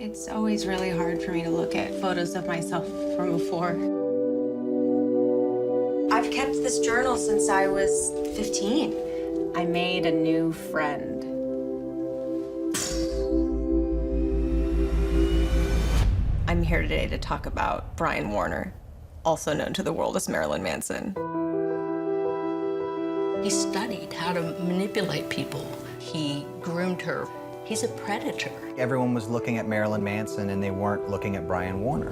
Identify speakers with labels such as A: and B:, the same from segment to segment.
A: It's always really hard for me to look at photos of myself from before. I've kept this journal since I was 15. I made a new friend. I'm here today to talk about Brian Warner, also known to the world as Marilyn Manson.
B: He studied how to manipulate people. He groomed her. He's a predator.
C: Everyone was looking at Marilyn Manson and they weren't looking at Brian Warner.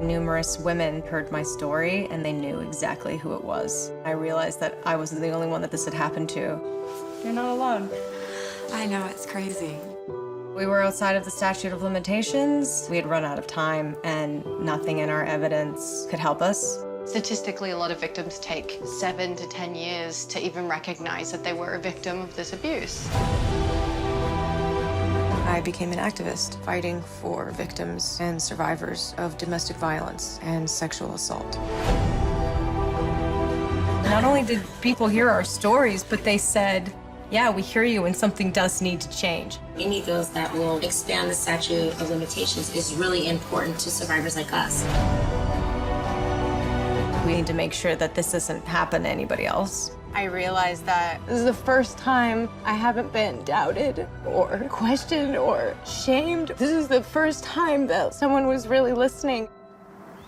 A: Numerous women heard my story and they knew exactly who it was. I realized that I wasn't the only one that this had happened to. You're not alone.
D: I know, it's crazy.
A: We were outside of the statute of limitations. We had run out of time and nothing in our evidence could help us.
E: Statistically, a lot of victims take 7 to 10 years to even recognize that they were a victim of this abuse.
A: I became an activist fighting for victims and survivors of domestic violence and sexual assault. Not only did people hear our stories, but they said, yeah, we hear you and something does need to change.
F: Any bills that will expand the statute of limitations is really important to survivors like us.
A: We need to make sure that this doesn't happen to anybody else. I realized that this is the first time I haven't been doubted or questioned or shamed. This is the first time that someone was really listening.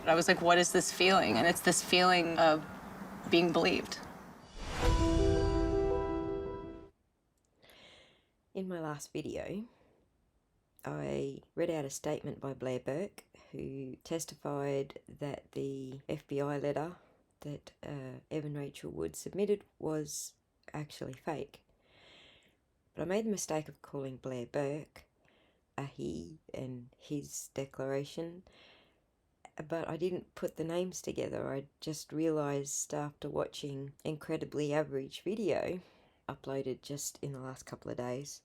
A: I was like, what is this feeling? And it's this feeling of being believed.
G: In my last video, I read out a statement by Blair Burke, who testified that the FBI letter that Evan Rachel Wood submitted was actually fake. But I made the mistake of calling Blair Burke a he and his declaration, but I didn't put the names together. I just realised after watching Incredibly Average video, uploaded just in the last couple of days,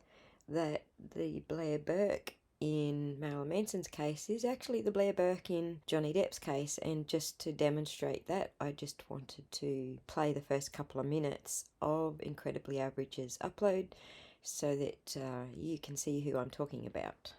G: that the Blair Burke in Marilyn Manson's case is actually the Blair Burke in Johnny Depp's case, and just to demonstrate that, I just wanted to play the first couple of minutes of Incredibly Average's upload so that you can see who I'm talking about.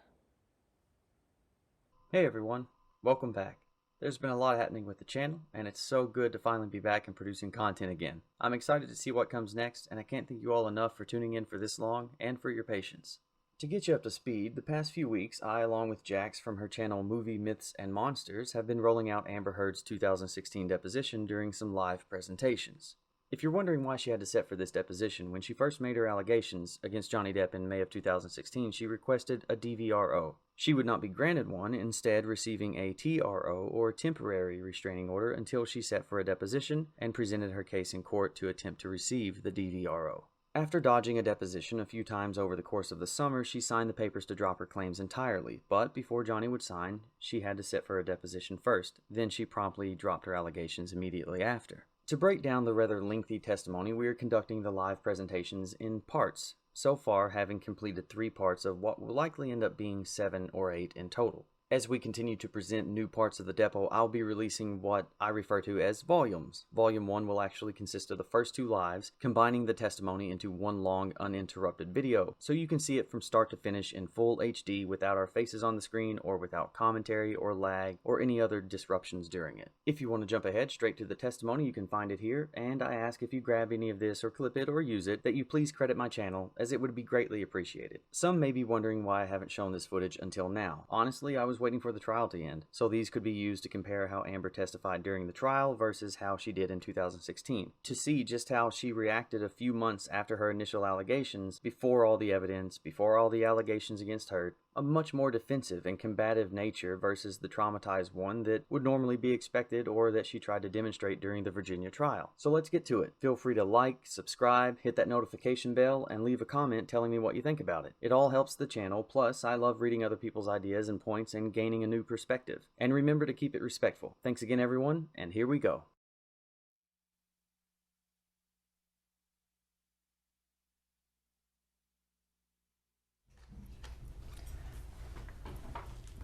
H: Hey everyone, welcome back. There's been a lot happening with the channel, and it's so good to finally be back and producing content again. I'm excited to see what comes next, and I can't thank you all enough for tuning in for this long and for your patience. To get you up to speed, the past few weeks, I, along with Jax from her channel Movie Myths and Monsters, have been rolling out Amber Heard's 2016 deposition during some live presentations. If you're wondering why she had to set for this deposition, when she first made her allegations against Johnny Depp in May of 2016, she requested a DVRO. She would not be granted one, instead receiving a TRO, or temporary restraining order, until she set for a deposition and presented her case in court to attempt to receive the DVRO. After dodging a deposition a few times over the course of the summer, she signed the papers to drop her claims entirely, but before Johnny would sign, she had to sit for a deposition first. Then she promptly dropped her allegations immediately after. To break down the rather lengthy testimony, we are conducting the live presentations in parts, so far having completed 3 parts of what will likely end up being 7 or 8 in total. As we continue to present new parts of the depo, I'll be releasing what I refer to as volumes. Volume 1 will actually consist of the first 2 lives, combining the testimony into one long, uninterrupted video, so you can see it from start to finish in full HD without our faces on the screen, or without commentary or lag, or any other disruptions during it. If you want to jump ahead straight to the testimony, you can find it here, and I ask if you grab any of this or clip it or use it, that you please credit my channel, as it would be greatly appreciated. Some may be wondering why I haven't shown this footage until now. Honestly, I was waiting for the trial to end, so these could be used to compare how Amber testified during the trial versus how she did in 2016, to see just how she reacted a few months after her initial allegations, before all the evidence, before all the allegations against her, a much more defensive and combative nature versus the traumatized one that would normally be expected or that she tried to demonstrate during the Virginia trial. So let's get to it. Feel free to like, subscribe, hit that notification bell, and leave a comment telling me what you think about it. It all helps the channel, plus I love reading other people's ideas and points and gaining a new perspective. And remember to keep it respectful. Thanks again everyone, and here we go.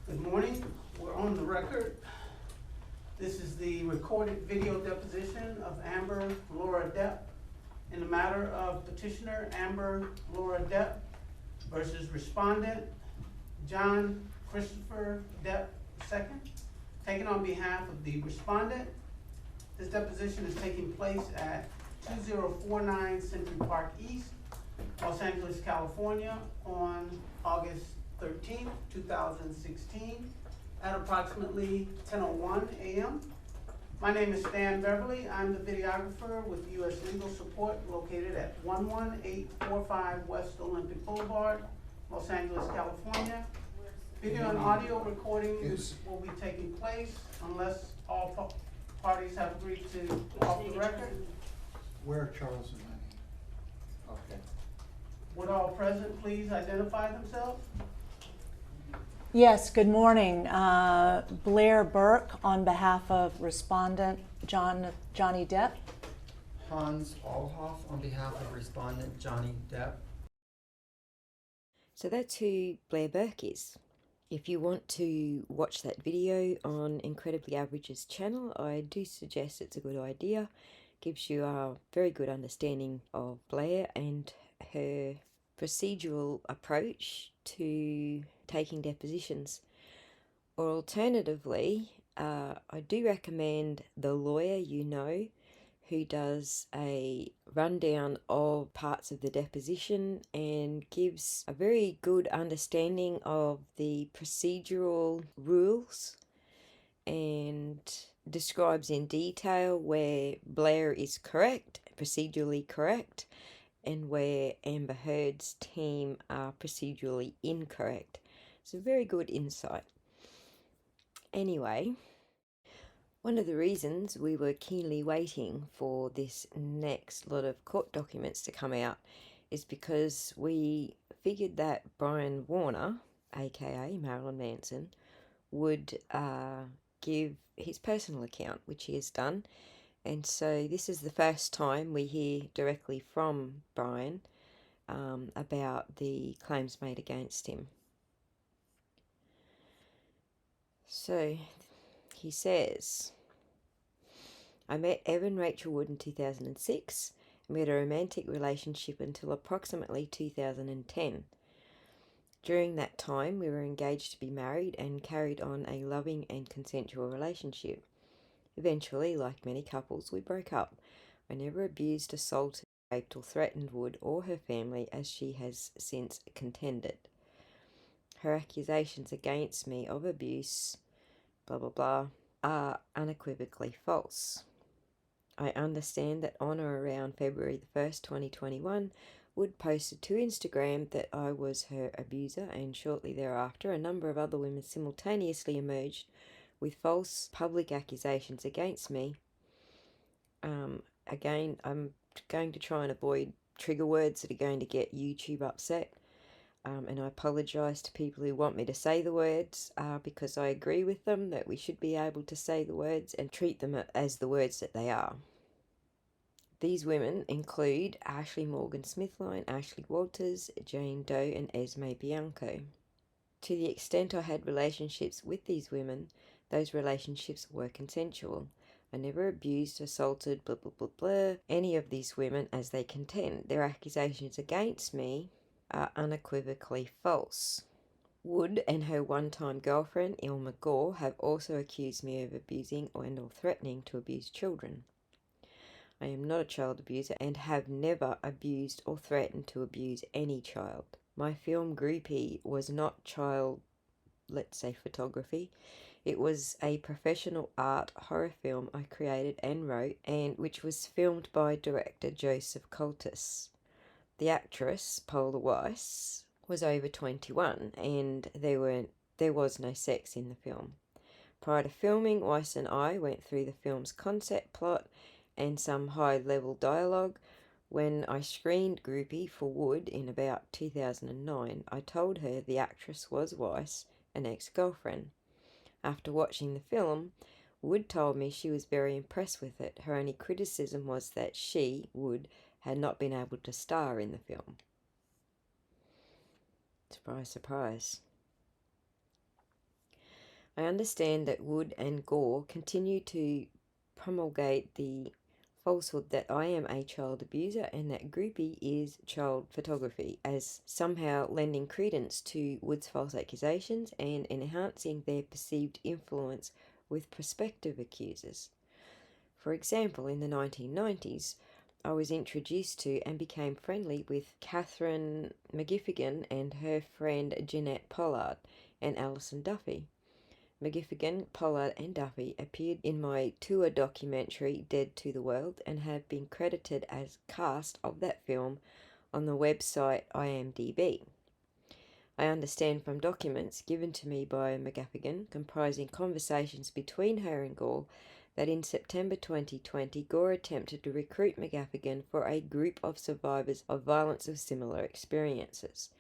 I: Good morning. We're on the record. This is the recorded video deposition of Amber Laura Depp in the matter of petitioner Amber Laura Depp versus respondent John Christopher Depp II, taken on behalf of the respondent. This deposition is taking place at 2049 Century Park East, Los Angeles, California, on August 13th, 2016, at approximately 10:01 a.m. My name is Stan Beverly. I'm the videographer with U.S. Legal Support, located at 11845 West Olympic Boulevard, Los Angeles, California. Video and audio recordings will be taking place unless all parties have agreed to off the record.
J: Where Charles and I. Okay.
I: Would all present please identify themselves?
K: Yes, good morning. Blair Burke on behalf of respondent Johnny Depp.
L: Hans Allhoff on behalf of respondent Johnny Depp.
G: So that's who Blair Burke is. If you want to watch that video on Incredibly Average's channel, I do suggest it's a good idea. Gives you a very good understanding of Blair and her procedural approach to taking depositions. Or alternatively, I do recommend The Lawyer You Know, who does a rundown of parts of the deposition and gives a very good understanding of the procedural rules and describes in detail where Blair is correct, procedurally correct, and where Amber Heard's team are procedurally incorrect. It's a very good insight. Anyway, one of the reasons we were keenly waiting for this next lot of court documents to come out is because we figured that Brian Warner, aka Marilyn Manson, would give his personal account, which he has done. And so this is the first time we hear directly from Brian about the claims made against him. So he says, I met Evan Rachel Wood in 2006 and we had a romantic relationship until approximately 2010. During that time, we were engaged to be married and carried on a loving and consensual relationship. Eventually, like many couples, we broke up. I never abused, assaulted, raped or threatened Wood or her family, as she has since contended. Her accusations against me of abuse, blah blah blah, are unequivocally false. I understand that on or around February the 1st, 2021, Wood posted to Instagram that I was her abuser, and shortly thereafter a number of other women simultaneously emerged with false public accusations against me. Again, I'm going to try and avoid trigger words that are going to get YouTube upset. And I apologise to people who want me to say the words because I agree with them that we should be able to say the words and treat them as the words that they are. These women include Ashley Morgan Smithline, Ashley Walters, Jane Doe and Esme Bianco. To the extent I had relationships with these women, those relationships were consensual. I never abused, assaulted, blah blah blah blah, any of these women as they contend. Their accusations against me are unequivocally false. Wood and her one-time girlfriend, Ilma Gore, have also accused me of abusing or threatening to abuse children. I am not a child abuser and have never abused or threatened to abuse any child. My film Groupie was not child, let's say, photography. It was a professional art horror film I created and wrote, and which was filmed by director Joseph Coltis. The actress, Paula Weiss, was over 21 and there was no sex in the film. Prior to filming, Weiss and I went through the film's concept plot and some high-level dialogue. When I screened Groupie for Wood in about 2009, I told her the actress was Weiss, an ex-girlfriend. After watching the film, Wood told me she was very impressed with it. Her only criticism was that she, Wood, had not been able to star in the film. Surprise, surprise. I understand that Wood and Gore continue to promulgate the falsehood that I am a child abuser and that groupie is child photography, as somehow lending credence to Wood's false accusations and enhancing their perceived influence with prospective accusers. For example, in the 1990s, I was introduced to and became friendly with Catherine McGiffigan and her friend Jeanette Pollard and Alison Duffy. McGiffigan, Pollard and Duffy appeared in my tour documentary Dead to the World and have been credited as cast of that film on the website IMDb. I understand from documents given to me by McGiffigan, comprising conversations between her and Gore, that in September 2020, Gore attempted to recruit McGiffigan for a group of survivors of violence of similar experiences.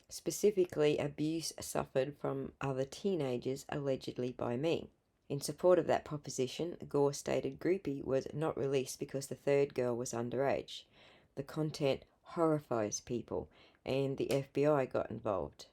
G: Specifically, abuse suffered from other teenagers, allegedly by me. In support of that proposition, Gore stated Groupie was not released because the third girl was underage. The content horrifies people, and the FBI got involved.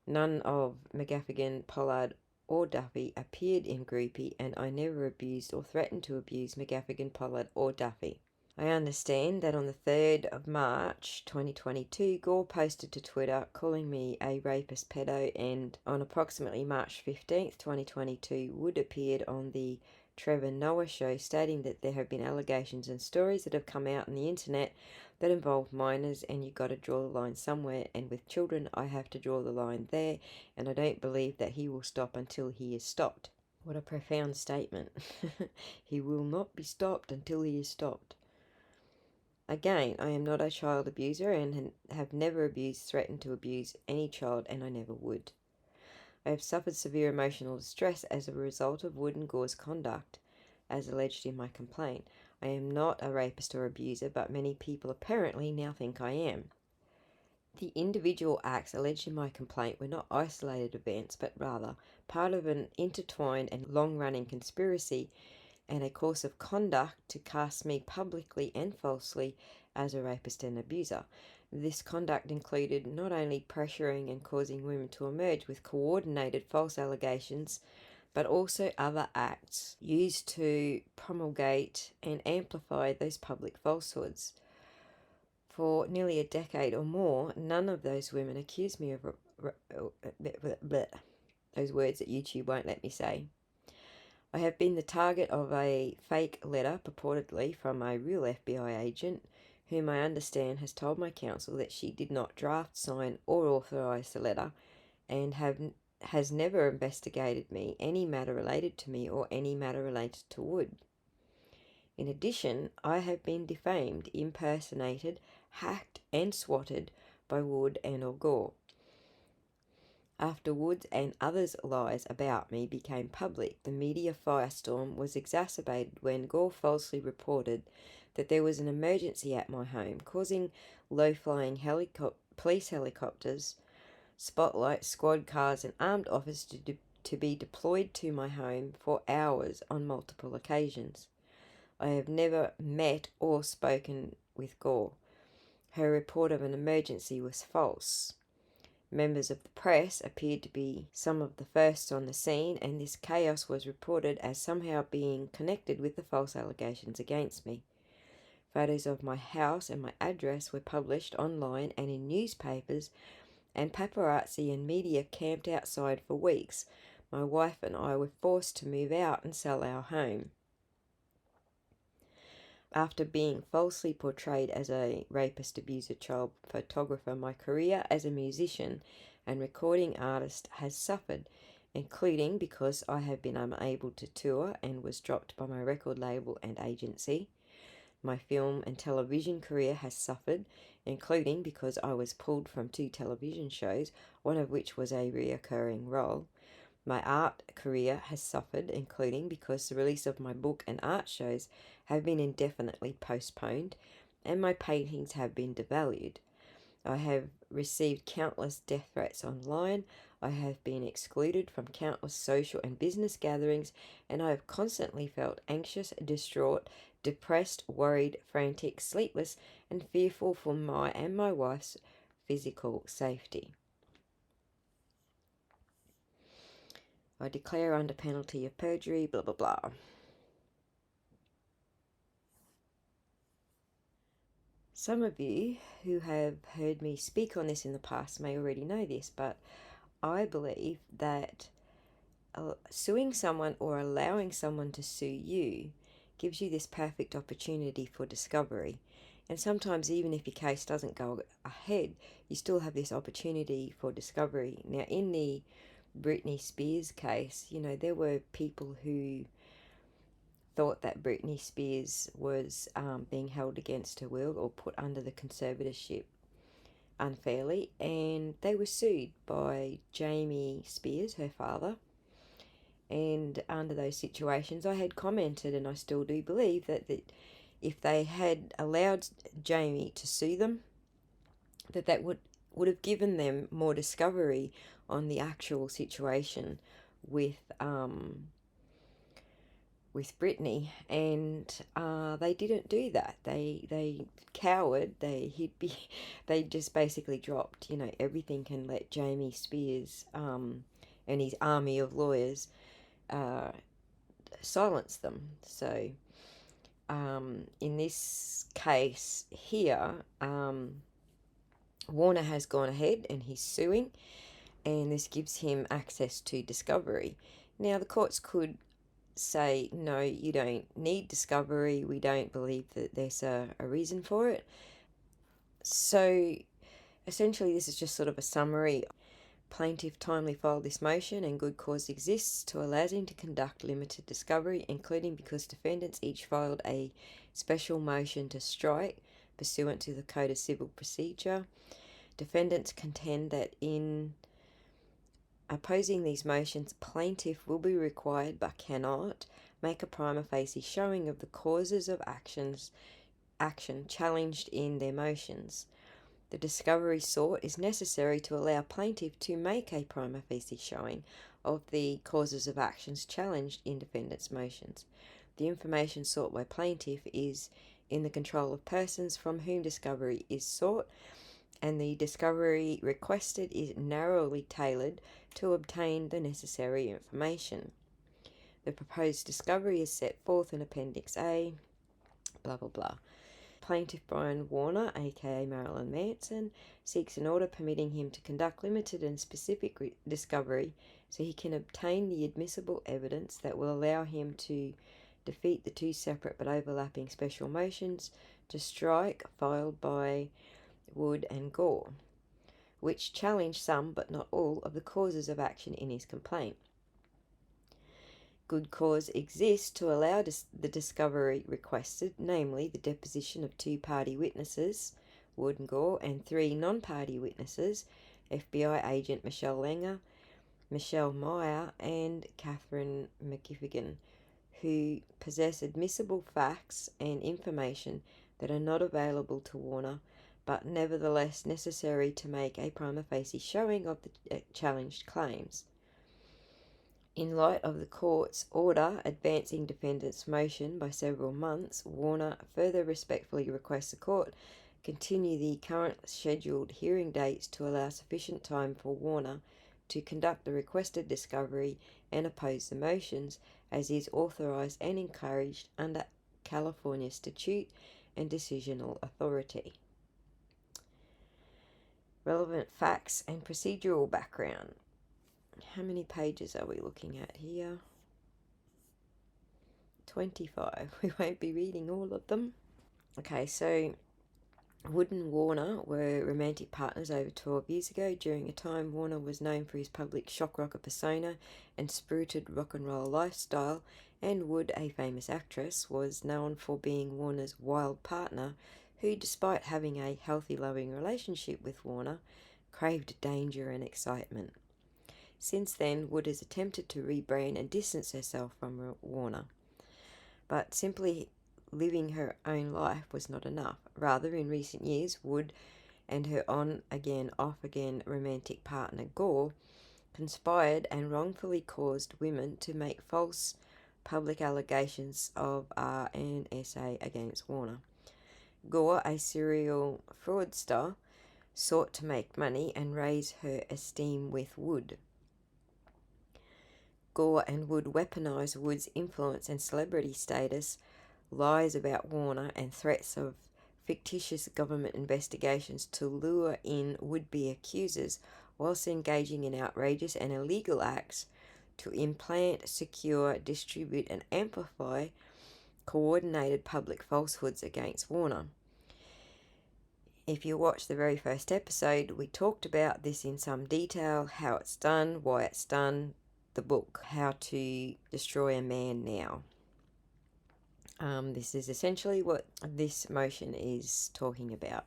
G: None of McGiffigan, Pollard, or Duffy appeared in Groupie, and I never abused or threatened to abuse McGiffigan, Pollard, or Duffy. I understand that on the 3rd of March 2022, Gore posted to Twitter calling me a rapist pedo, and on approximately March 15th, 2022, Wood appeared on the Trevor Noah show stating that there have been allegations and stories that have come out on the internet that involve minors, and you got to draw the line somewhere, and with children I have to draw the line there, and I don't believe that he will stop until he is stopped. What a profound statement. He will not be stopped until he is stopped. Again, I am not a child abuser and have never abused, threatened to abuse any child, and I never would. I have suffered severe emotional distress as a result of Wood and Gore's conduct, as alleged in my complaint. I am not a rapist or abuser, but many people apparently now think I am. The individual acts alleged in my complaint were not isolated events, but rather part of an intertwined and long-running conspiracy and a course of conduct to cast me publicly and falsely as a rapist and abuser. This conduct included not only pressuring and causing women to emerge with coordinated false allegations, but also other acts used to promulgate and amplify those public falsehoods. For nearly a decade or more, none of those women accused me of those words that YouTube won't let me say. I have been the target of a fake letter, purportedly from a real FBI agent, whom I understand has told my counsel that she did not draft, sign, or authorise the letter, and has never investigated me, any matter related to me, or any matter related to Wood. In addition, I have been defamed, impersonated, hacked, and swatted by Wood and or Gore. After Wood's and others' lies about me became public, the media firestorm was exacerbated when Gore falsely reported that there was an emergency at my home, causing low-flying police helicopters, spotlights, squad cars, and armed officers to be deployed to my home for hours on multiple occasions. I have never met or spoken with Gore. Her report of an emergency was false. Members of the press appeared to be some of the first on the scene, and this chaos was reported as somehow being connected with the false allegations against me. Photos of my house and my address were published online and in newspapers, and paparazzi and media camped outside for weeks. My wife and I were forced to move out and sell our home. After being falsely portrayed as a rapist, abuser, child photographer, my career as a musician and recording artist has suffered, including because I have been unable to tour and was dropped by my record label and agency. My film and television career has suffered, including because I was pulled from 2 television shows, one of which was a reoccurring role. My art career has suffered, including because the release of my book and art shows have been indefinitely postponed, and my paintings have been devalued. I have received countless death threats online. I have been excluded from countless social and business gatherings, and I have constantly felt anxious, distraught, depressed, worried, frantic, sleepless, and fearful for my and my wife's physical safety. I declare under penalty of perjury, blah, blah, blah. Some of you who have heard me speak on this in the past may already know this, but I believe that suing someone or allowing someone to sue you gives you this perfect opportunity for discovery. And sometimes even if your case doesn't go ahead, you still have this opportunity for discovery. Now, in the Britney Spears case, you know, there were people who thought that Britney Spears was being held against her will or put under the conservatorship unfairly, and they were sued by Jamie Spears, her father. And under those situations, I had commented, and I still do believe, that if they had allowed Jamie to sue them, that would have given them more discovery on the actual situation with Britney, and they didn't do that. They cowered. They just basically dropped, you know, everything and let Jamie Spears and his army of lawyers silence them. So in this case here, Warner has gone ahead and he's suing, and this gives him access to discovery. Now, the courts could say, no, you don't need discovery, we don't believe that there's a reason for it. So essentially this is just sort of a summary. Plaintiff timely filed this motion and good cause exists to allow him to conduct limited discovery, including because defendants each filed a special motion to strike pursuant to the Code of Civil Procedure. Defendants contend that in opposing these motions, plaintiff will be required but cannot make a prima facie showing of the causes of action challenged in their motions. The discovery sought is necessary to allow plaintiff to make a prima facie showing of the causes of actions challenged in defendants' motions. The information sought by plaintiff is in the control of persons from whom discovery is sought, and the discovery requested is narrowly tailored to obtain the necessary information. The proposed discovery is set forth in Appendix A, blah blah blah. Plaintiff Brian Warner, aka Marilyn Manson, seeks an order permitting him to conduct limited and specific discovery so he can obtain the admissible evidence that will allow him to defeat the two separate but overlapping special motions to strike filed by Wood and Gore, which challenge some but not all of the causes of action in his complaint. Good cause exists to allow the discovery requested, namely the deposition of two party witnesses, Wood and Gore, and three non-party witnesses, FBI agent Michelle Langer, Michelle Meyer, and Catherine McGiffigan, who possess admissible facts and information that are not available to Warner, but nevertheless necessary to make a prima facie showing of the challenged claims. In light of the court's order advancing defendant's motion by several months, Warner further respectfully requests the court continue the current scheduled hearing dates to allow sufficient time for Warner to conduct the requested discovery and oppose the motions, as is authorised and encouraged under California statute and decisional authority. Relevant facts and procedural background. How many pages are we looking at here? 25. We won't be reading all of them. Okay, so Wood and Warner were romantic partners over 12 years ago. During a time Warner was known for his public shock rocker persona and spirited rock and roll lifestyle, and Wood, a famous actress, was known for being Warner's wild partner who, despite having a healthy, loving relationship with Warner, craved danger and excitement. Since then, Wood has attempted to rebrand and distance herself from Warner. But simply living her own life was not enough. Rather, in recent years, Wood and her on-again, off-again romantic partner Gore conspired and wrongfully caused women to make false public allegations of RNSA against Warner. Gore, a serial fraudster, sought to make money and raise her esteem with Wood. Gore and Wood weaponized Wood's influence and celebrity status, lies about Warner, and threats of fictitious government investigations to lure in would-be accusers whilst engaging in outrageous and illegal acts to implant, secure, distribute and amplify coordinated public falsehoods against Warner. If you watch the very first episode, we talked about this in some detail, how it's done, why it's done, the book, How to Destroy a Man Now. This is essentially what this motion is talking about.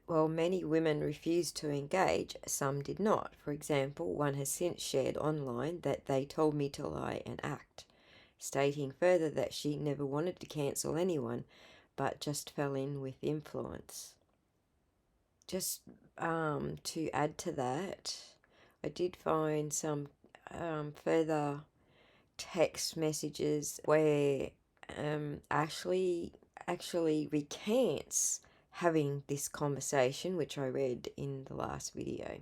G: While many women refused to engage, some did not. For example, one has since shared online that they told me to lie and act, stating further that she never wanted to cancel anyone, but just fell in with influence. Just to add to that, I did find some further text messages where Ashley actually recants having this conversation, which I read in the last video.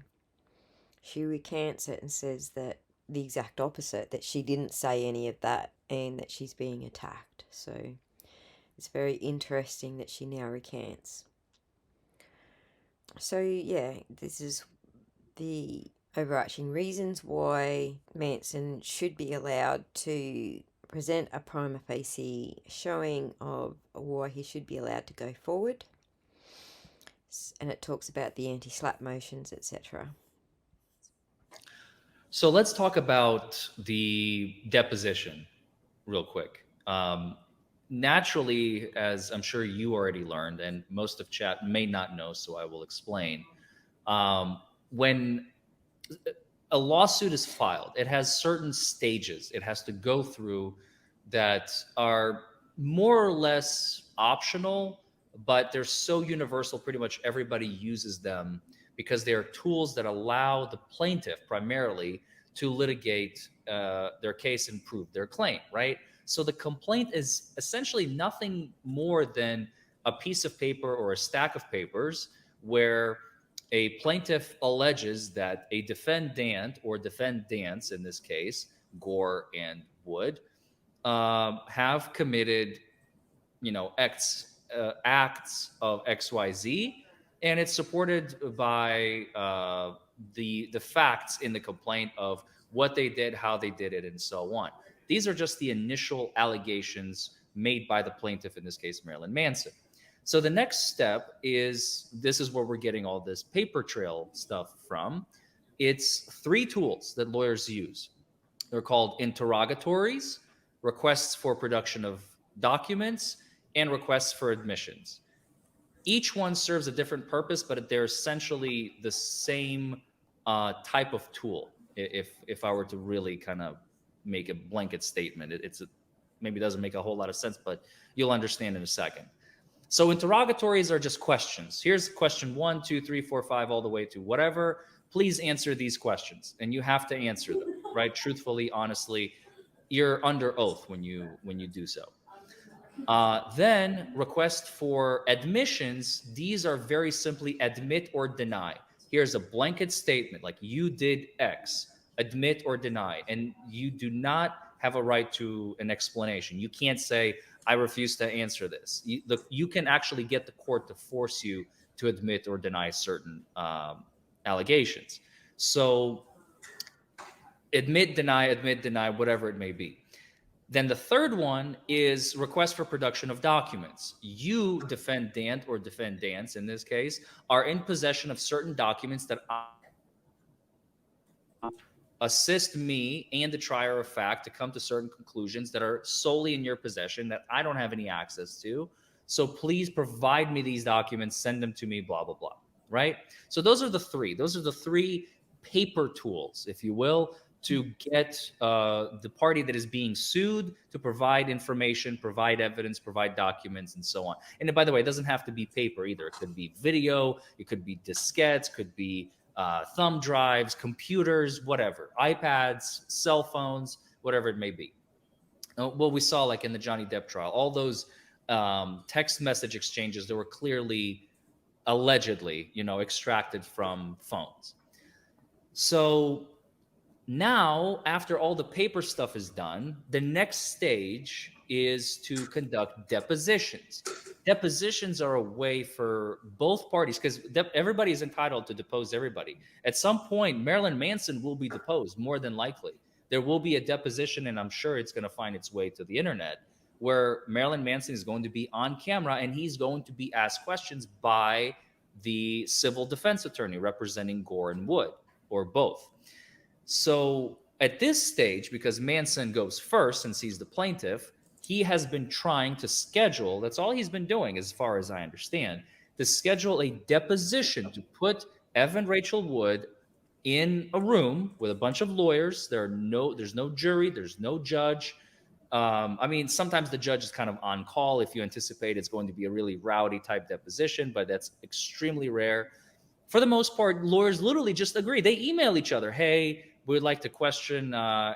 G: She recants it and says that the exact opposite, that she didn't say any of that and that she's being attacked. So it's very interesting that she now recants. So yeah, this is the overarching reasons why Manson should be allowed to present a prima facie showing of why he should be allowed to go forward. And it talks about the anti-slap motions, etc.
M: So let's talk about the deposition real quick. Naturally, as I'm sure you already learned, and most of chat may not know, so I will explain. When a lawsuit is filed, it has certain stages it has to go through that are more or less optional, but they're so universal, pretty much everybody uses them because they are tools that allow the plaintiff primarily to litigate their case and prove their claim, right? So the complaint is essentially nothing more than a piece of paper or a stack of papers where a plaintiff alleges that a defendant or defendants, in this case, Gore and Wood, have committed, acts of XYZ, and it's supported by the facts in the complaint of what they did, how they did it, and so on. These are just the initial allegations made by the plaintiff, in this case, Marilyn Manson. So the next step is, this is where we're getting all this paper trail stuff from. It's 3 tools that lawyers use. They're called interrogatories, requests for production of documents, and requests for admissions. Each one serves a different purpose, but they're essentially the same type of tool. If I were to really kind of make a blanket statement, maybe doesn't make a whole lot of sense, but you'll understand in a second. So interrogatories are just questions. Here's question 1, 2, 3, 4, 5, all the way to whatever. Please answer these questions, and you have to answer them, right? Truthfully, honestly. You're under oath when you do so. Then request for admissions. These are very simply admit or deny. Here's a blanket statement like you did X, admit or deny, and you do not have a right to an explanation. You can't say, I refuse to answer this. You can actually get the court to force you to admit or deny certain allegations. So admit, deny, whatever it may be. Then the third one is request for production of documents. You, defendant or defendants in this case, are in possession of certain documents that assist me and the trier of fact to come to certain conclusions that are solely in your possession that I don't have any access to. So please provide me these documents, send them to me, blah, blah, blah, right? So those are the 3. Those are the 3 paper tools, if you will, to get the party that is being sued to provide information, provide evidence, provide documents, and so on. And by the way, it doesn't have to be paper either. It could be video, it could be diskettes, could be thumb drives, computers, whatever, iPads, cell phones, whatever it may be. Well, we saw like in the Johnny Depp trial, all those text message exchanges that were clearly, allegedly, extracted from phones. So now, after all the paper stuff is done, the next stage is to conduct depositions. depositions are a way for both parties, because everybody is entitled to depose everybody. At some point, Marilyn Manson will be deposed, more than likely. There will be a deposition, and I'm sure it's going to find its way to the internet, where Marilyn Manson is going to be on camera and he's going to be asked questions by the civil defense attorney representing Gore and Wood, or both. So at this stage, because Manson goes first since he's the plaintiff, he has been trying to schedule, that's all he's been doing as far as I understand, to schedule a deposition to put Evan Rachel Wood in a room with a bunch of lawyers. There's no jury, there's no judge. I mean, sometimes the judge is kind of on call if you anticipate it's going to be a really rowdy type deposition, but that's extremely rare. For the most part, lawyers literally just agree. They email each other, hey, we'd like to question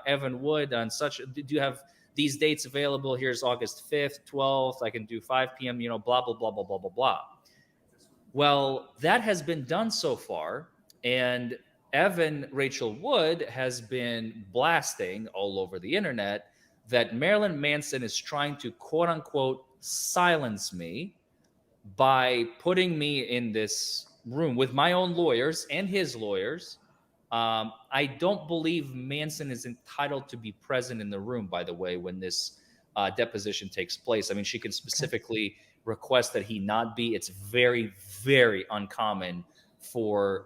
M: Evan Wood on such, do you have these dates available? Here's August 5th, 12th, I can do 5 p.m., blah, blah, blah, blah, blah, blah, blah. Well, that has been done so far, and Evan Rachel Wood has been blasting all over the internet that Marilyn Manson is trying to, quote unquote, silence me by putting me in this room with my own lawyers and his lawyers. I don't believe Manson is entitled to be present in the room, by the way, when this deposition takes place. I mean, she can specifically request that he not be. It's very, very uncommon for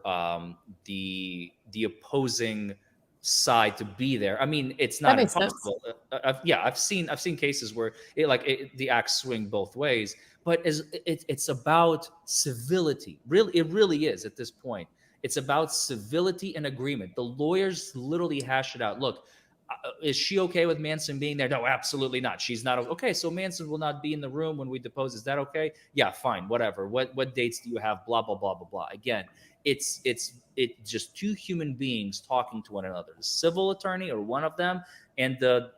M: the opposing side to be there. I mean, it's not impossible. I've seen cases where the acts swing both ways, but it's about civility. Really, it really is at this point. It's about civility and agreement. The lawyers literally hash it out. Look, is she okay with Manson being there? No, absolutely not. She's not. Okay, so Manson will not be in the room when we depose. Is that okay? Yeah, fine, whatever. What dates do you have? Blah, blah, blah, blah, blah. Again, it's just two human beings talking to one another. The civil attorney, or one of them, and the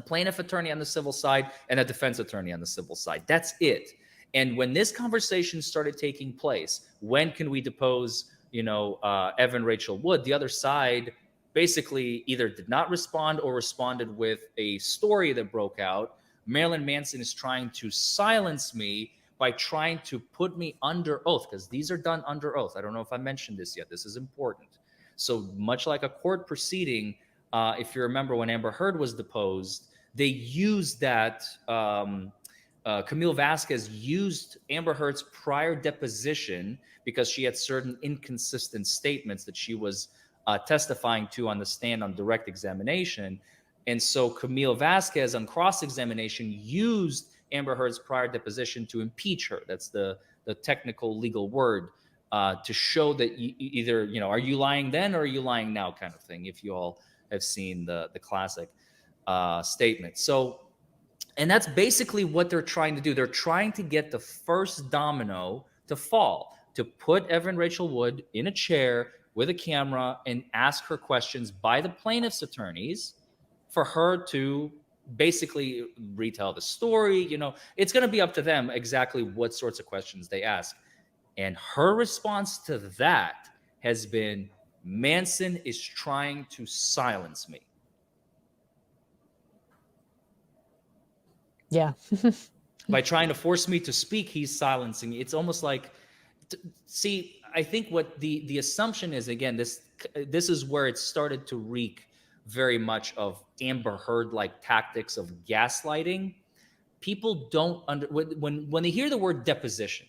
M: plaintiff attorney on the civil side and a defense attorney on the civil side. That's it. And when this conversation started taking place, when can we depose, Evan Rachel Wood? The other side basically either did not respond or responded with a story that broke out. Marilyn Manson is trying to silence me by trying to put me under oath, because these are done under oath. I don't know if I mentioned this yet. This is important. So much like a court proceeding, if you remember when Amber Heard was deposed, they used that. Camille Vasquez used Amber Heard's prior deposition because she had certain inconsistent statements that she was testifying to on the stand on direct examination. And so Camille Vasquez on cross-examination used Amber Heard's prior deposition to impeach her. That's the technical legal word, to show that either, are you lying then or are you lying now kind of thing, if you all have seen the classic statement. So, and that's basically what they're trying to do. They're trying to get the first domino to fall, to put Evan Rachel Wood in a chair with a camera and ask her questions by the plaintiff's attorneys for her to basically retell the story. It's going to be up to them exactly what sorts of questions they ask. And her response to that has been, Manson is trying to silence me.
K: Yeah.
M: By trying to force me to speak, he's silencing me. It's almost like, see, I think what the assumption is, again, this is where it started to reek very much of Amber Heard-like tactics of gaslighting. People don't when they hear the word deposition,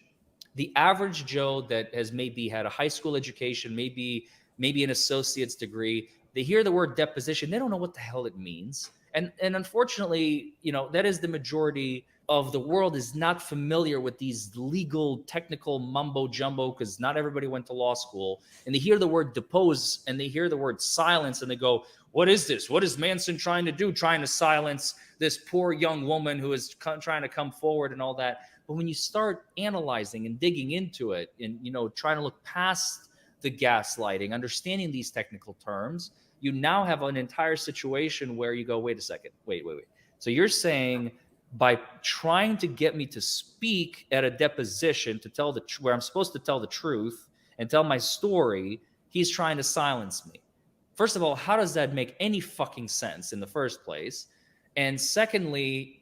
M: the average Joe that has maybe had a high school education, maybe an associate's degree, they hear the word deposition, they don't know what the hell it means. And unfortunately, that is the majority of the world is not familiar with these legal, technical mumbo jumbo, because not everybody went to law school. And they hear the word depose and they hear the word silence and they go, what is this? What is Manson trying to do? Trying to silence this poor young woman who is trying to come forward and all that. But when you start analyzing and digging into it and, trying to look past the gaslighting, understanding these technical terms, you now have an entire situation where you go, wait a second, wait. So you're saying by trying to get me to speak at a deposition to tell where I'm supposed to tell the truth and tell my story, he's trying to silence me. First of all, how does that make any fucking sense in the first place? And secondly,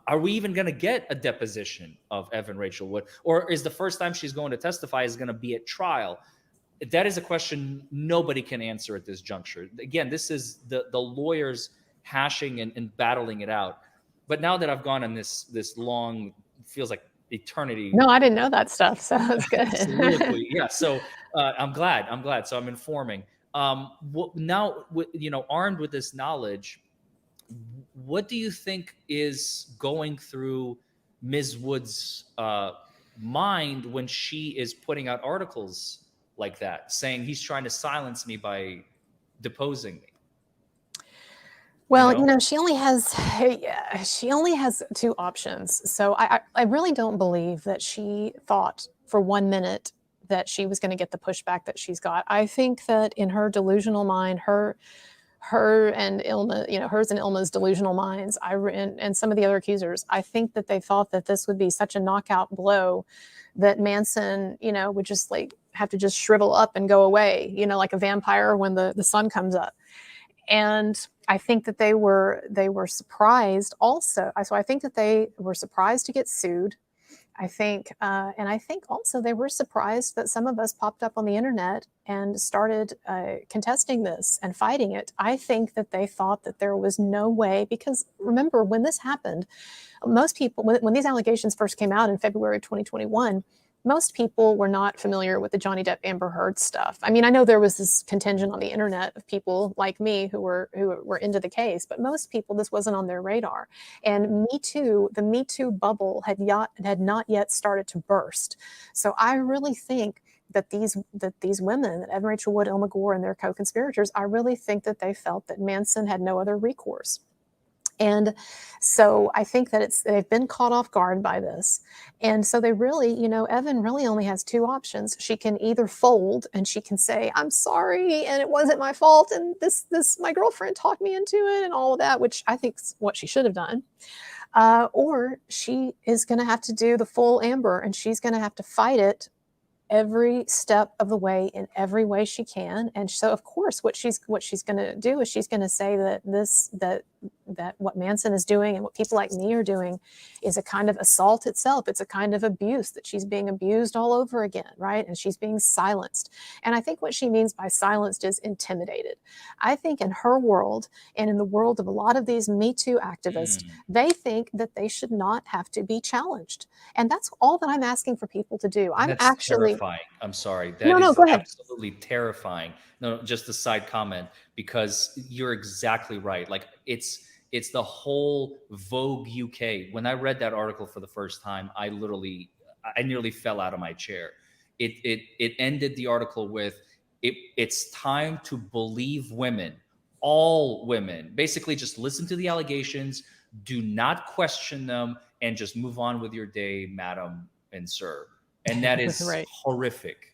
M: are we even going to get a deposition of Evan Rachel Wood? Or is the first time she's going to testify is going to be at trial? That is a question nobody can answer at this juncture. Again, this is the lawyers hashing and battling it out. But now that I've gone on this long, feels like eternity.
A: No, I didn't know that stuff, so that's good.
M: Soliloquy. Yeah, so I'm glad. So I'm informing. Now, armed with this knowledge, what do you think is going through Ms. Wood's mind when she is putting out articles like that, saying he's trying to silence me by deposing me?
A: Well, she only has two options. So I really don't believe that she thought for 1 minute that she was going to get the pushback that she's got. I think that in her delusional mind, her and Ilma, hers and Ilma's delusional minds, and some of the other accusers, I think that they thought that this would be such a knockout blow that Manson, would just like have to just shrivel up and go away, like a vampire when the sun comes up. And I think that they were surprised also. So I think that they were surprised to get sued. I think, and I think also they were surprised that some of us popped up on the internet and started contesting this and fighting it. I think that they thought that there was no way, because remember when this happened, most people, when these allegations first came out in February of 2021, most people were not familiar with the Johnny Depp Amber Heard stuff. I mean, I know there was this contingent on the internet of people like me who were into the case, but most people, this wasn't on their radar. And the Me Too bubble had not yet started to burst. So I really think that these women, that Evan Rachel Wood, Ilma Gore, and their co-conspirators, I really think that they felt that Manson had no other recourse. And so I think that they've been caught off guard by this. And so they really, Evan really only has two options. She can either fold and she can say, I'm sorry, and it wasn't my fault, and this my girlfriend talked me into it and all of that, which I think is what she should have done. Or she is going to have to do the full Amber, and she's going to have to fight it every step of the way in every way she can. And so of course what she's going to do is she's going to say that what Manson is doing and what people like me are doing is a kind of assault itself. It's a kind of abuse, that she's being abused all over again, right? And she's being silenced. And I think what she means by silenced is intimidated. I think in her world and in the world of a lot of these Me Too activists, they think that they should not have to be challenged. And that's all that I'm asking for people to do.
M: That's actually terrifying. I'm sorry. That is
A: go ahead.
M: Absolutely terrifying. No, just a side comment, because you're exactly right. Like it's the whole Vogue UK. When I read that article for the first time, I nearly fell out of my chair. It ended the article with, it's time to believe women, all women. Basically, just listen to the allegations, do not question them, and just move on with your day, madam and sir. And that is right. Horrific.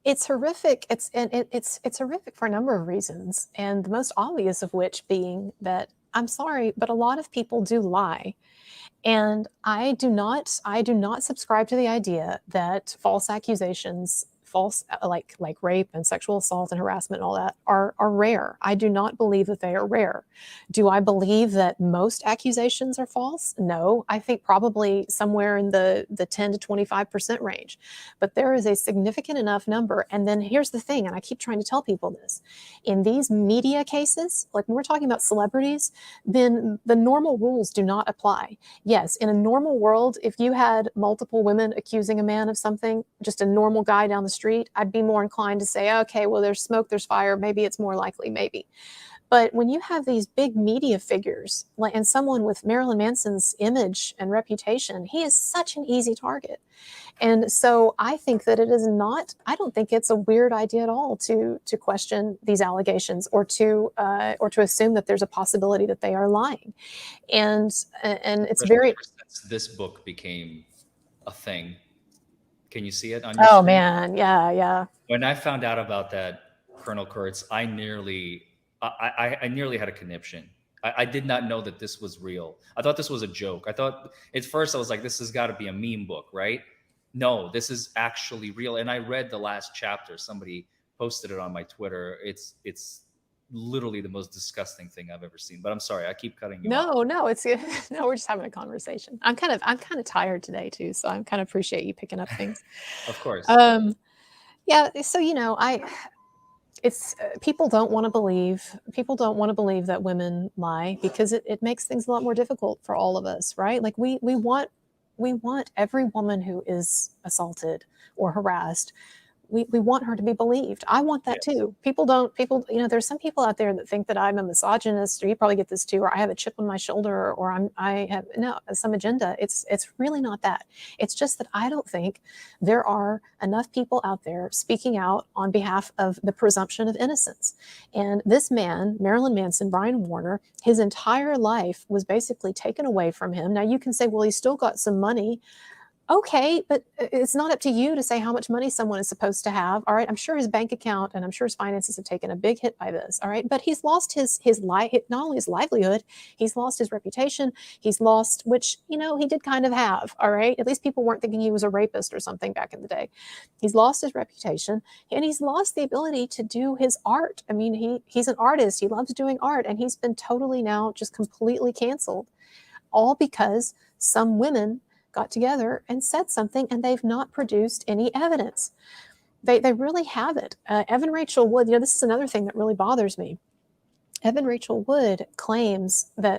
A: It's horrific. It's horrific for a number of reasons, and the most obvious of which being that, I'm sorry, but a lot of people do lie. And I do not subscribe to the idea that false accusations, like rape and sexual assault and harassment and all that are rare. I do not believe that they are rare. Do I believe that most accusations are false? No, I think probably somewhere in the 10 to 25% range. But there is a significant enough number. And then here's the thing, and I keep trying to tell people this. In these media cases, like when we're talking about celebrities, then the normal rules do not apply. Yes, in a normal world, if you had multiple women accusing a man of something, just a normal guy down the street, I'd be more inclined to say, okay, well, there's smoke, there's fire, maybe it's more likely, maybe. But when you have these big media figures, and someone with Marilyn Manson's image and reputation, he is such an easy target. And so I think that I don't think it's a weird idea at all to question these allegations or to assume that there's a possibility that they are lying. And it's very...
M: This book became a thing. Can you see it on your screen?
A: Man, yeah.
M: When I found out about that, Colonel Kurtz, I nearly had a conniption. I did not know that this was real. I thought this was a joke. I thought at first I was like, this has got to be a meme book, right? No, this is actually real. And I read the last chapter. Somebody posted it on my Twitter. It's literally the most disgusting thing I've ever seen. But I'm sorry, I keep cutting you
A: No,
M: off.
A: no, it's no, we're just having a conversation. I'm kind of tired today too, so I kind of appreciate you picking up things.
M: Of course.
A: Yeah, so it's people don't want to believe that women lie, because it makes things a lot more difficult for all of us, right? Like we want every woman who is assaulted or harassed, we want her to be believed. I want that too. People, there's some people out there that think that I'm a misogynist, or you probably get this too, or I have a chip on my shoulder, or I have some agenda. It's really not that. It's just that I don't think there are enough people out there speaking out on behalf of the presumption of innocence. And this man, Marilyn Manson, Brian Warner, his entire life was basically taken away from him. Now you can say, well, he's still got some money. Okay, but it's not up to you to say how much money someone is supposed to have. All right, I'm sure his bank account and I'm sure his finances have taken a big hit by this. All right, but he's lost his life, not only his livelihood, he's lost his reputation. He's lost, which he did kind of have. All right, at least people weren't thinking he was a rapist or something back in the day. He's lost his reputation, and he's lost the ability to do his art. I mean, he's an artist. He loves doing art, and he's been totally now just completely canceled, all because some women got together and said something, and they've not produced any evidence. They really haven't. Evan Rachel Wood, this is another thing that really bothers me. Evan Rachel Wood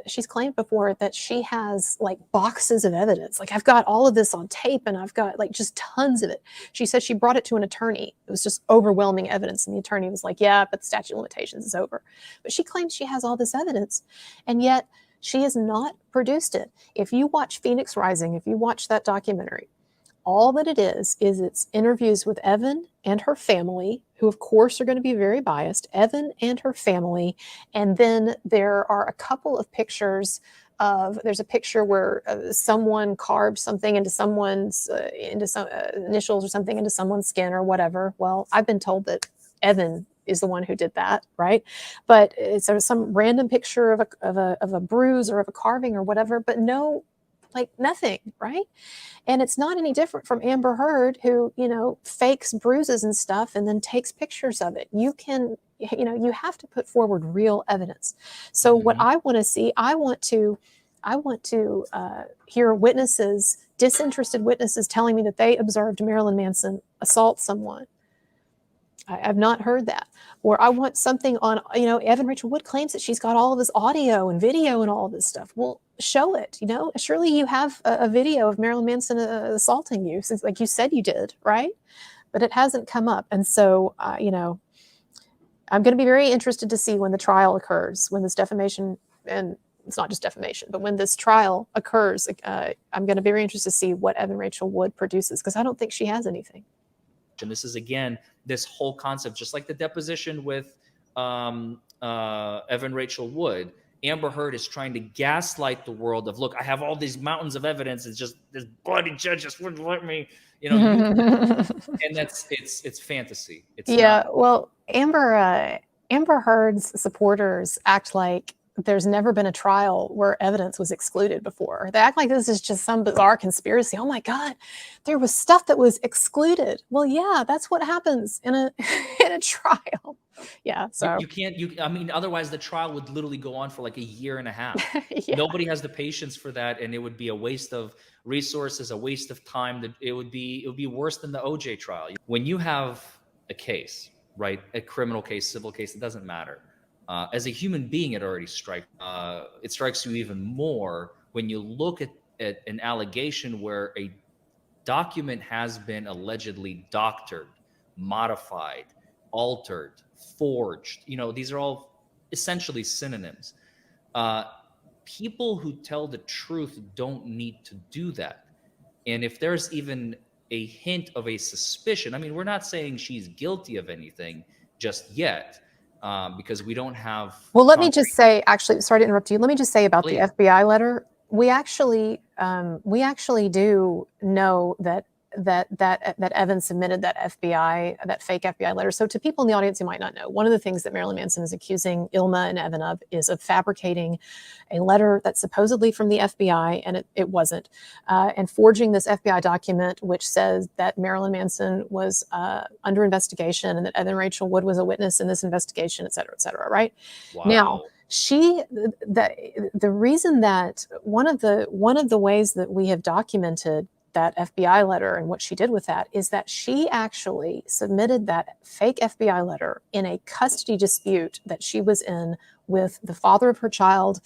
A: she's claimed before that she has like boxes of evidence. Like, I've got all of this on tape, and I've got like just tons of it. She said she brought it to an attorney. It was just overwhelming evidence. And the attorney was like, yeah, but the statute of limitations is over. But she claims she has all this evidence, and yet she has not produced it. If you watch Phoenix Rising, if you watch that documentary, all that it is it's interviews with Evan and her family, who of course are going to be very biased, Evan and her family. And then there are a couple of pictures there's a picture where someone carved something into someone's, into some initials or something into someone's skin or whatever. Well, I've been told that Evan is the one who did that, right? But it's some random picture of a bruise or of a carving or whatever, but no, like nothing, right? And it's not any different from Amber Heard, who fakes bruises and stuff and then takes pictures of it. You have to put forward real evidence. So what I want to see, I want to hear witnesses, disinterested witnesses, telling me that they observed Marilyn Manson assault someone. I've not heard that. Or I want something on, Evan Rachel Wood claims that she's got all of this audio and video and all this stuff. Well, show it, Surely you have a video of Marilyn Manson assaulting you, since, like you said you did, right? But it hasn't come up. And so, I'm going to be very interested to see when the trial occurs, when this defamation, and it's not just defamation, but when this trial occurs, I'm going to be very interested to see what Evan Rachel Wood produces, because I don't think she has anything.
M: And this is, again, this whole concept, just like the deposition with Evan Rachel Wood. Amber Heard is trying to gaslight the world of, look, I have all these mountains of evidence. It's just this bloody judge just wouldn't let me, and it's fantasy. It's not.
A: Well, Amber Heard's supporters act like there's never been a trial where evidence was excluded before. They act like this is just some bizarre conspiracy. Oh my God, there was stuff that was excluded. Well, yeah, that's what happens in a trial. Yeah, so
M: otherwise the trial would literally go on for like a year and a half.
A: Yeah.
M: Nobody has the patience for that, and it would be a waste of resources, a waste of time. It would be worse than the OJ trial. When you have a case, right, a criminal case, civil case, it doesn't matter. As a human being, it already strikes. It strikes you even more when you look at an allegation where a document has been allegedly doctored, modified, altered, forged. These are all essentially synonyms. People who tell the truth don't need to do that. And if there's even a hint of a suspicion, we're not saying she's guilty of anything just yet. Because we don't have.
A: Well, let me just say, actually, sorry to interrupt you. Let me just say about the FBI letter. We actually do know that that Evan submitted that fake FBI letter. So to people in the audience who might not know, one of the things that Marilyn Manson is accusing Ilma and Evan of is of fabricating a letter that's supposedly from the FBI, and it wasn't, and forging this FBI document which says that Marilyn Manson was under investigation and that Evan Rachel Wood was a witness in this investigation, et cetera, right?
M: Wow.
A: Now, the reason that one of the ways that we have documented that FBI letter and what she did with that is that she actually submitted that fake FBI letter in a custody dispute that she was in with the father of her child,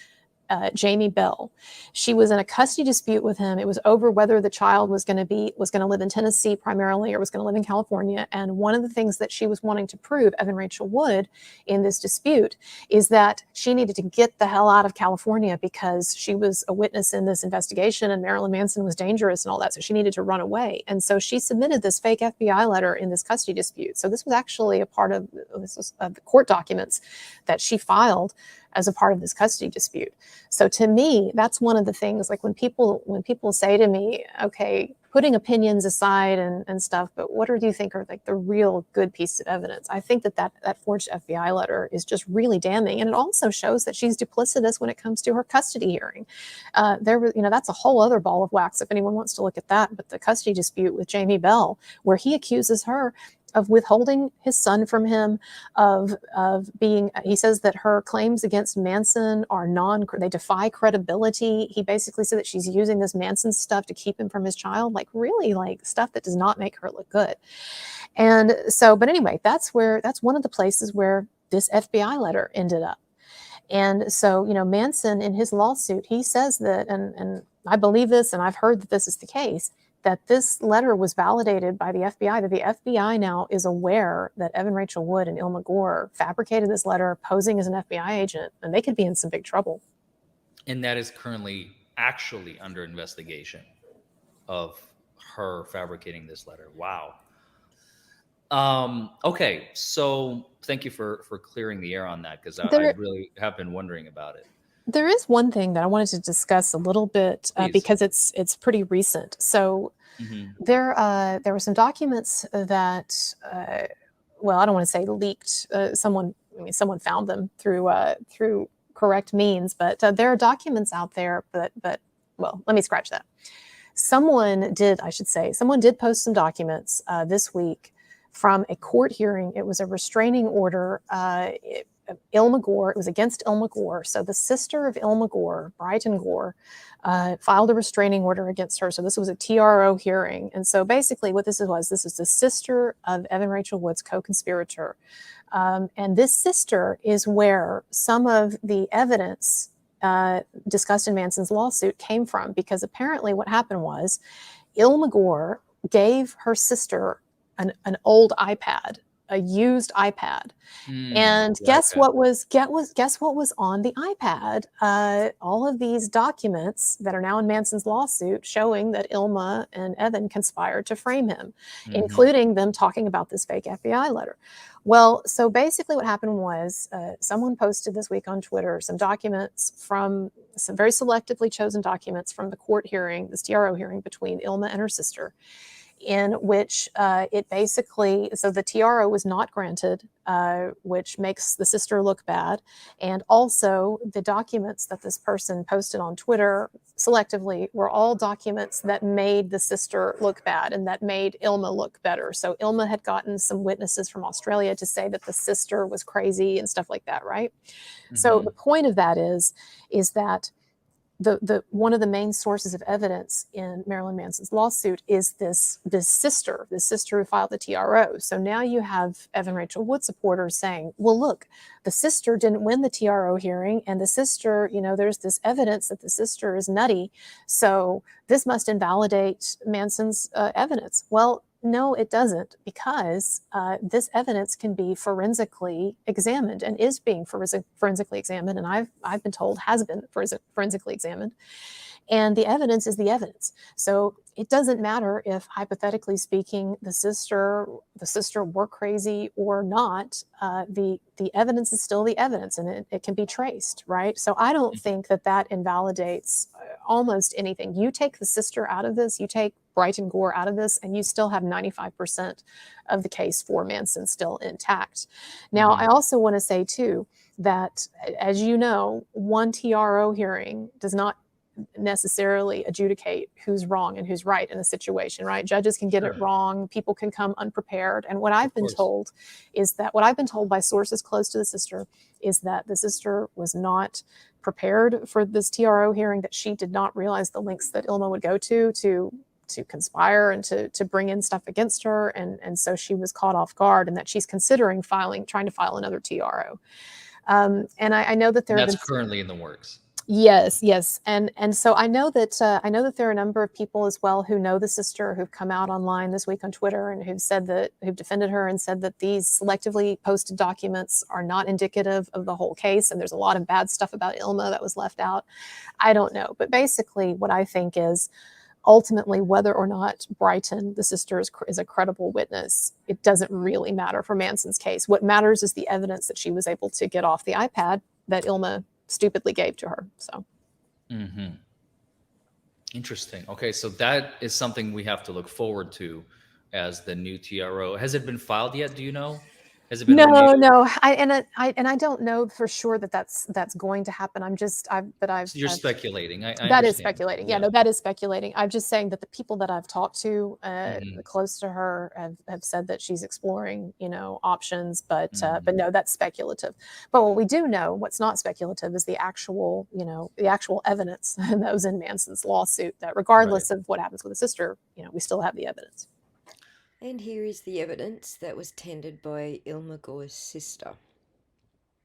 A: Jamie Bell. She was in a custody dispute with him. It was over whether the child was going to live in Tennessee primarily or was going to live in California. And one of the things that she was wanting to prove, Evan Rachel Wood, in this dispute is that she needed to get the hell out of California because she was a witness in this investigation and Marilyn Manson was dangerous and all that. So she needed to run away. And so she submitted this fake FBI letter in this custody dispute. So this was actually a part of the court documents that she filed as a part of this custody dispute. So to me, that's one of the things, like when people say to me, okay, putting opinions aside and stuff, but what do you think are like the real good pieces of evidence? I think that forged FBI letter is just really damning. And it also shows that she's duplicitous when it comes to her custody hearing. That's a whole other ball of wax if anyone wants to look at that. But the custody dispute with Jamie Bell, where he accuses her of withholding his son from him, he says that her claims against Manson they defy credibility. He basically said that she's using this Manson stuff to keep him from his child, like really like stuff that does not make her look good. And so, but anyway, that's one of the places where this FBI letter ended up. And so, Manson in his lawsuit, he says that, and I believe this, and I've heard that this is the case, that this letter was validated by the FBI, that the FBI now is aware that Evan Rachel Wood and Ilma Gore fabricated this letter posing as an FBI agent, and they could be in some big trouble.
M: And that is currently actually under investigation of her fabricating this letter. Wow. Okay, so thank you for clearing the air on that, because I really have been wondering about it.
A: There is one thing that I wanted to discuss a little bit because it's pretty recent. So there were some documents that, I don't want to say leaked. Someone found them through correct means, but there are documents out there. But let me scratch that. Someone did post some documents this week from a court hearing. It was a restraining order. Ilma Gore, it was against Ilma Gore. So the sister of Ilma Gore, Brighton Gore, filed a restraining order against her. So this was a TRO hearing. And so basically what this is the sister of Evan Rachel Wood's co-conspirator. And this sister is where some of the evidence discussed in Manson's lawsuit came from, because apparently what happened was Ilma Gore gave her sister an old iPad, a used iPad. And guess what was on the iPad? All of these documents that are now in Manson's lawsuit showing that Ilma and Evan conspired to frame him, including them talking about this fake FBI letter. Well, so basically what happened was someone posted this week on Twitter some documents from some very selectively chosen documents from the court hearing, this TRO hearing between Ilma and her sister, in which it basically, so the TRO was not granted, which makes the sister look bad. And also the documents that this person posted on Twitter selectively were all documents that made the sister look bad and that made Ilma look better. So Ilma had gotten some witnesses from Australia to say that the sister was crazy and stuff like that, right? So the point of that is that the one of the main sources of evidence in Marilyn Manson's lawsuit is this sister who filed the TRO. So now you have Evan Rachel Wood supporters saying, well, look, the sister didn't win the TRO hearing, and the sister, there's this evidence that the sister is nutty, so this must invalidate Manson's evidence. Well, no, it doesn't, because this evidence can be forensically examined and is being forensically examined, and I've been told has been forensically examined. And the evidence is the evidence. So it doesn't matter if, hypothetically speaking, the sister were crazy or not. The evidence is still the evidence, and it can be traced, right? So I don't think that invalidates almost anything. You take the sister out of this, you take
N: Brighton Gore out of this, and you still have 95% of the case for Manson still intact. Now, I also want to say, too, that, as you know, one TRO hearing does not necessarily adjudicate who's wrong and who's right in a situation, right? Judges can get it wrong. People can come unprepared. And what I've been told is that, what I've been told by sources close to the sister, is that the sister was not prepared for this TRO hearing, that she did not realize the lengths that Ilma would go to conspire and to bring in stuff against her. And so she was caught off guard, and that she's considering trying to file another TRO. And I know that
M: that's currently in the works.
N: Yes. And so I know that there are a number of people as well who know the sister, who've come out online this week on Twitter and who've defended her and said that these selectively posted documents are not indicative of the whole case. And there's a lot of bad stuff about Ilma that was left out. I don't know. But basically what I think is, ultimately, whether or not Brighton, the sister, is a credible witness, it doesn't really matter for Manson's case. What matters is the evidence that she was able to get off the iPad that Ilma stupidly gave to her. So
M: Interesting. Okay, so that is something we have to look forward to as the new TRO. Has it been filed yet? Do you know? Has it been renewed?
N: No. I don't know for sure that that's going to happen.
M: You're speculating. I
N: that
M: understand.
N: is speculating. Yeah, no, that is speculating. I'm just saying that the people that I've talked to close to her have said that she's exploring, options, but no, that's speculative. But what we do know, what's not speculative, is the actual evidence that was in Manson's lawsuit, that regardless of what happens with the sister, we still have the evidence.
G: And here is the evidence that was tendered by Ilma Gore's sister.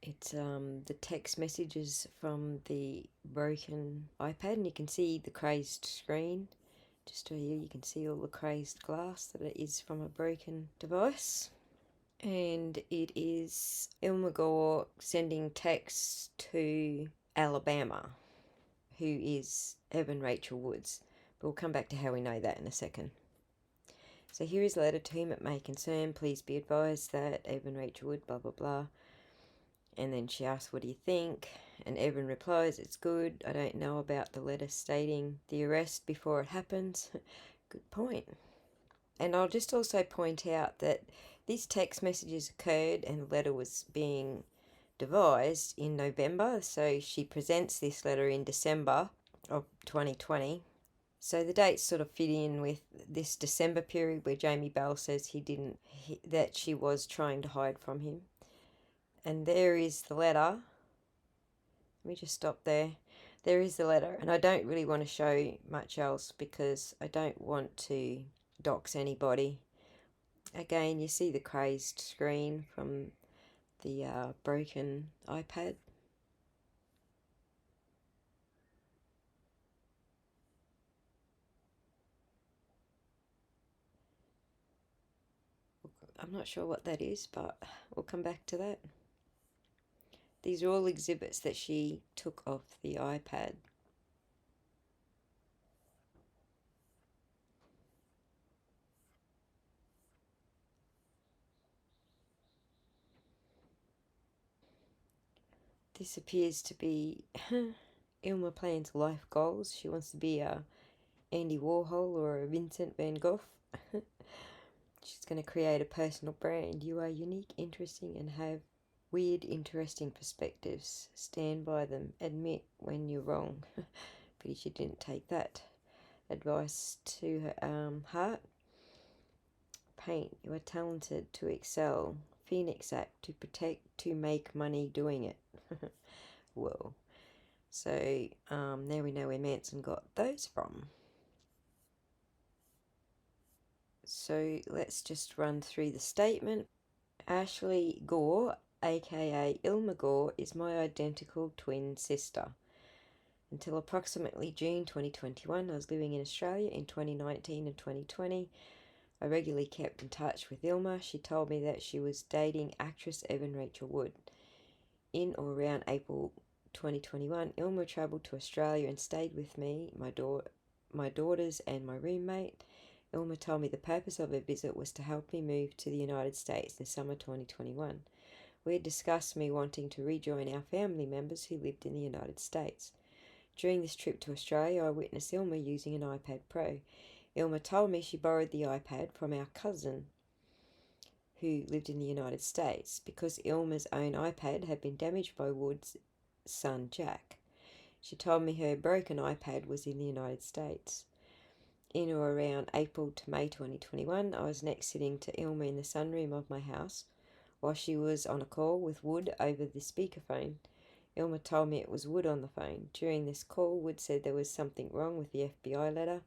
G: It's the text messages from the broken iPad, and you can see the crazed screen. Just here you can see all the crazed glass that it is from a broken device. And it is Ilma Gore sending texts to Alabama, who is Evan Rachel Woods. But we'll come back to how we know that in a second. So here is a letter to whom it may concern. Please be advised that Evan Rachel Wood, blah, blah, blah. And then she asks, what do you think? And Evan replies, it's good. I don't know about the letter stating the arrest before it happens. Good point. And I'll just also point out that these text messages occurred and the letter was being devised in November. So she presents this letter in December of 2020. So the dates sort of fit in with this December period where Jamie Bell says that she was trying to hide from him. And there is the letter. Let me just stop there. There is the letter. And I don't really want to show much else because I don't want to dox anybody. Again, you see the crazed screen from the broken iPad. I'm not sure what that is, but we'll come back to that. These are all exhibits that she took off the iPad. This appears to be Ilma plans life goals. She wants to be a Andy Warhol or a Vincent van Gogh. She's going to create a personal brand. You are unique, interesting, and have weird, interesting perspectives. Stand by them. Admit when you're wrong. Pity she didn't take that advice to her heart. Paint. You are talented to excel. Phoenix Act. To protect, to make money doing it. Whoa. So, now we know where Manson got those from. So let's just run through the statement. Ashley Gore, aka Ilma Gore, is my identical twin sister. Until approximately June 2021, I was living in Australia. In 2019 and 2020, I regularly kept in touch with Ilma. She told me that she was dating actress Evan Rachel Wood. In or around April 2021, Ilma travelled to Australia and stayed with me, my daughters and my roommate. Ilma told me the purpose of her visit was to help me move to the United States in summer 2021. We had discussed me wanting to rejoin our family members who lived in the United States. During this trip to Australia, I witnessed Ilma using an iPad Pro. Ilma told me she borrowed the iPad from our cousin who lived in the United States because Ilma's own iPad had been damaged by Wood's son Jack. She told me her broken iPad was in the United States. In or around April to May 2021, I was next sitting to Ilma in the sunroom of my house while she was on a call with Wood over the speakerphone. Ilma told me it was Wood on the phone. During this call, Wood said there was something wrong with the FBI letter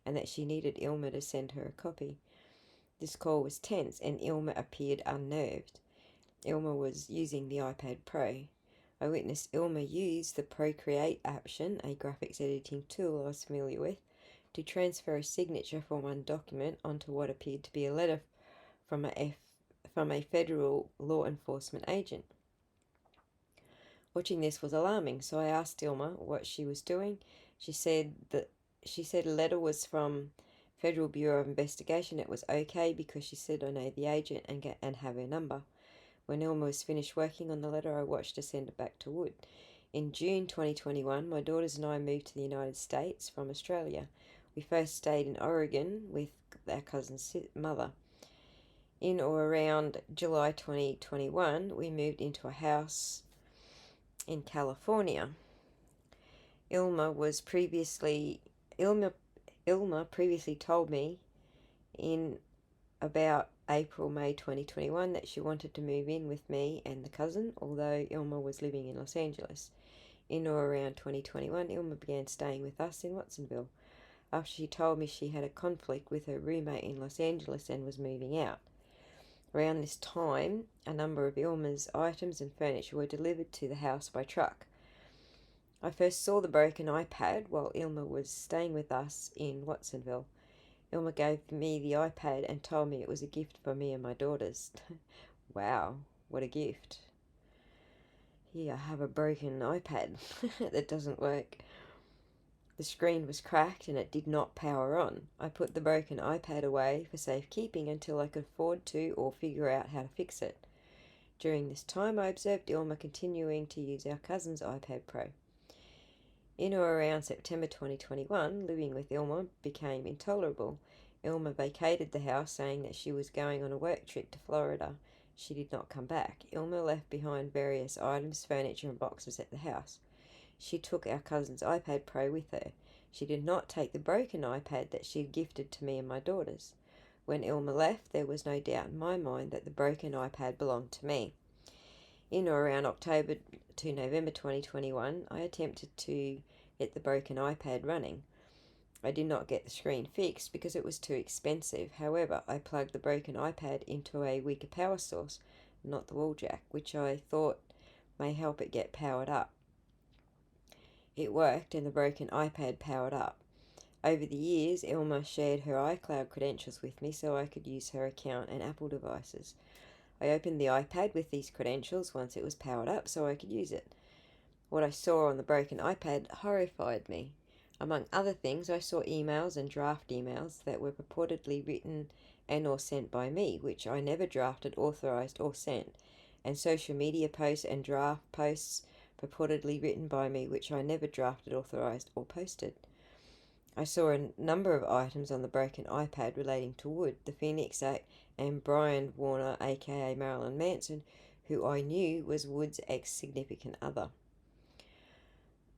G: and that she needed Ilma to send her a copy. This call was tense and Ilma appeared unnerved. Ilma was using the iPad Pro. I witnessed Ilma use the Procreate option, a graphics editing tool I was familiar with, to transfer a signature from one document onto what appeared to be a letter from a federal law enforcement agent. Watching this was alarming, so I asked Ilma what she was doing. She said a letter was from Federal Bureau of Investigation. It was okay because she said I know the agent and have her number. When Ilma was finished working on the letter, I watched her send it back to Wood. In June 2021, my daughters and I moved to the United States from Australia. We first stayed in Oregon with our cousin's mother. In or around July 2021, we moved into a house in California. Ilma previously told me in about May 2021 that she wanted to move in with me and the cousin, although Ilma was living in Los Angeles. In or around 2021, Ilma began staying with us in Watsonville after she told me she had a conflict with her roommate in Los Angeles and was moving out. Around this time, a number of Ilma's items and furniture were delivered to the house by truck. I first saw the broken iPad while Ilma was staying with us in Watsonville. Ilma gave me the iPad and told me it was a gift for me and my daughters. Wow, what a gift. Here, I have a broken iPad that doesn't work. The screen was cracked and it did not power on. I put the broken iPad away for safekeeping until I could afford to or figure out how to fix it. During this time, I observed Ilma continuing to use our cousin's iPad Pro. In or around September 2021, living with Ilma became intolerable. Ilma vacated the house, saying that she was going on a work trip to Florida. She did not come back. Ilma left behind various items, furniture and boxes at the house. She took our cousin's iPad Pro with her. She did not take the broken iPad that she had gifted to me and my daughters. When Ilma left, there was no doubt in my mind that the broken iPad belonged to me. In or around October to November 2021, I attempted to get the broken iPad running. I did not get the screen fixed because it was too expensive. However, I plugged the broken iPad into a weaker power source, not the wall jack, which I thought may help it get powered up. It worked and the broken iPad powered up. Over the years, Ilma shared her iCloud credentials with me so I could use her account and Apple devices. I opened the iPad with these credentials once it was powered up so I could use it. What I saw on the broken iPad horrified me. Among other things, I saw emails and draft emails that were purportedly written and or sent by me, which I never drafted, authorized or sent, and social media posts and draft posts purportedly written by me, which I never drafted, authorized or posted. I saw a number of items on the broken iPad relating to Wood, the Phoenix Act, and Brian Warner, aka Marilyn Manson, who I knew was Wood's ex-significant other.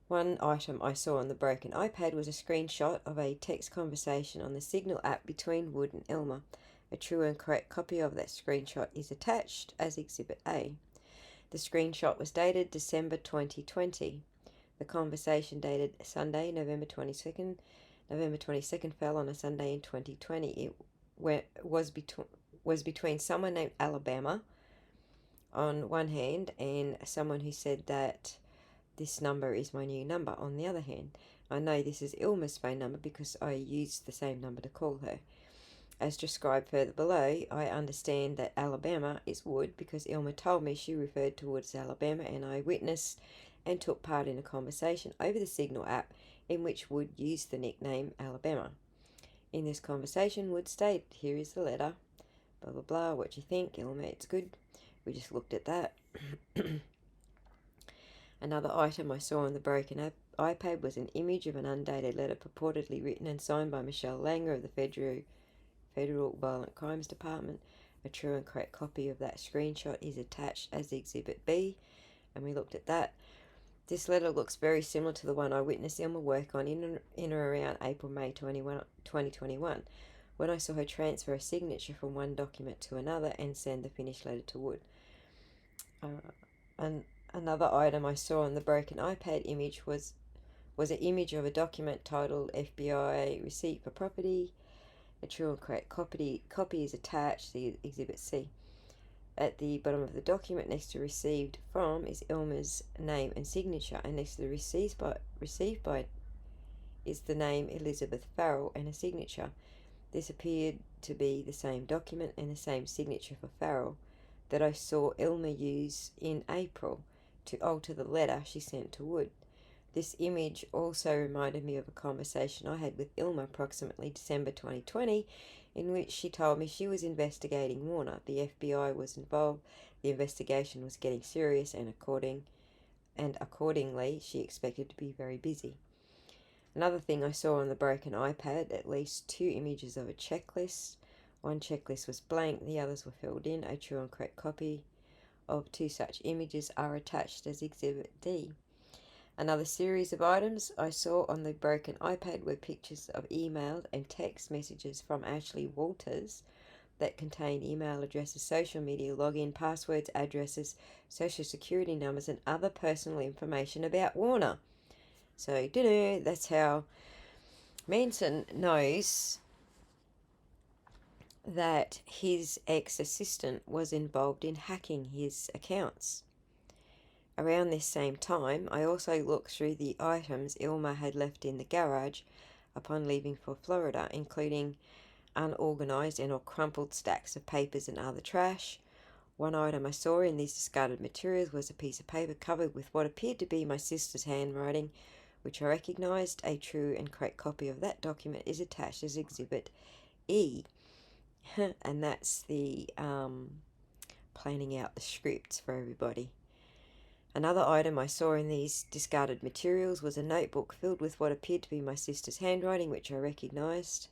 G: One item I saw on the broken iPad was a screenshot of a text conversation on the Signal app between Wood and Ilma. A true and correct copy of that screenshot is attached as Exhibit A. The screenshot was dated December 2020. The conversation dated Sunday, November 22nd. November 22nd fell on a Sunday in 2020. It was between someone named Alabama on one hand and someone who said that this number is my new number on the other hand. I know this is Ilma's phone number because I used the same number to call her. As described further below, I understand that Alabama is Wood because Ilma told me she referred to Wood as Alabama, and I witnessed and took part in a conversation over the Signal app in which Wood used the nickname Alabama. In this conversation, Wood stated, "Here is the letter, blah blah blah, what do you think, Ilma? It's good." We just looked at that. Another item I saw on the broken iPad was an image of an undated letter purportedly written and signed by Michelle Langer of the Federal Violent Crimes Department. A true and correct copy of that screenshot is attached as Exhibit B, and we looked at that. This letter looks very similar to the one I witnessed Ilma work on in or around April-May 2021, when I saw her transfer a signature from one document to another and send the finished letter to Wood. Another item I saw on the broken iPad image was an image of a document titled FBI Receipt for Property. A true and correct copy is attached, the Exhibit C. At the bottom of the document next to received from is Ilma's name and signature, and next to the received by is the name Elizabeth Farrell and a signature. This appeared to be the same document and the same signature for Farrell that I saw Ilma use in April to alter the letter she sent to Wood. This image also reminded me of a conversation I had with Ilma approximately December 2020, in which she told me she was investigating Warner. The FBI was involved, the investigation was getting serious, and accordingly she expected to be very busy. Another thing I saw on the broken iPad, at least 2 images of a checklist. One checklist was blank, the others were filled in. A true and correct copy of 2 such images are attached as Exhibit D. Another series of items I saw on the broken iPad were pictures of emailed and text messages from Ashley Walters that contain email addresses, social media login, passwords, addresses, social security numbers, and other personal information about Warner. So, that's how Manson knows that his ex-assistant was involved in hacking his accounts. Around this same time, I also looked through the items Ilma had left in the garage upon leaving for Florida, including unorganized and or crumpled stacks of papers and other trash. One item I saw in these discarded materials was a piece of paper covered with what appeared to be my sister's handwriting, which I recognized. A true and correct copy of that document is attached as Exhibit E. And that's the planning out the scripts for everybody. Another item I saw in these discarded materials was a notebook filled with what appeared to be my sister's handwriting, which I recognized.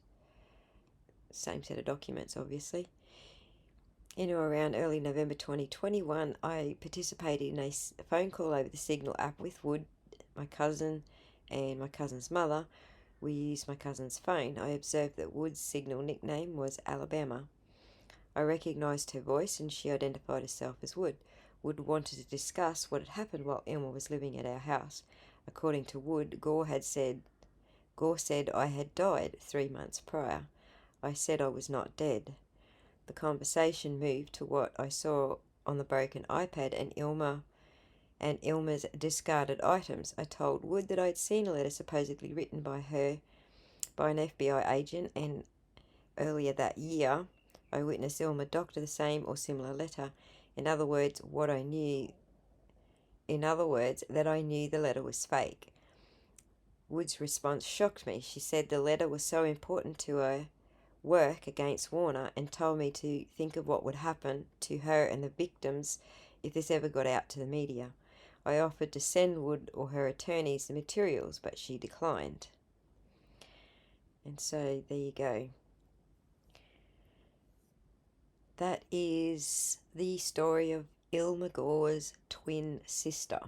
G: Same set of documents, obviously. In or around early November 2021, I participated in a phone call over the Signal app with Wood, my cousin, and my cousin's mother. We used my cousin's phone. I observed that Wood's Signal nickname was Alabama. I recognized her voice and she identified herself as Wood. Wood wanted to discuss what had happened while Ilma was living at our house. According to Wood, Gore said I had died 3 months prior. I said I was not dead. The conversation moved to what I saw on the broken iPad and Ilma's discarded items. I told Wood that I had seen a letter supposedly written by her by an FBI agent, and earlier that year I witnessed Ilma doctor the same or similar letter. In other words, that I knew the letter was fake. Wood's response shocked me. She said the letter was so important to her work against Warner and told me to think of what would happen to her and the victims if this ever got out to the media. I offered to send Wood or her attorneys the materials, but she declined. And so there you go. That is the story of Ilma Gore's twin sister.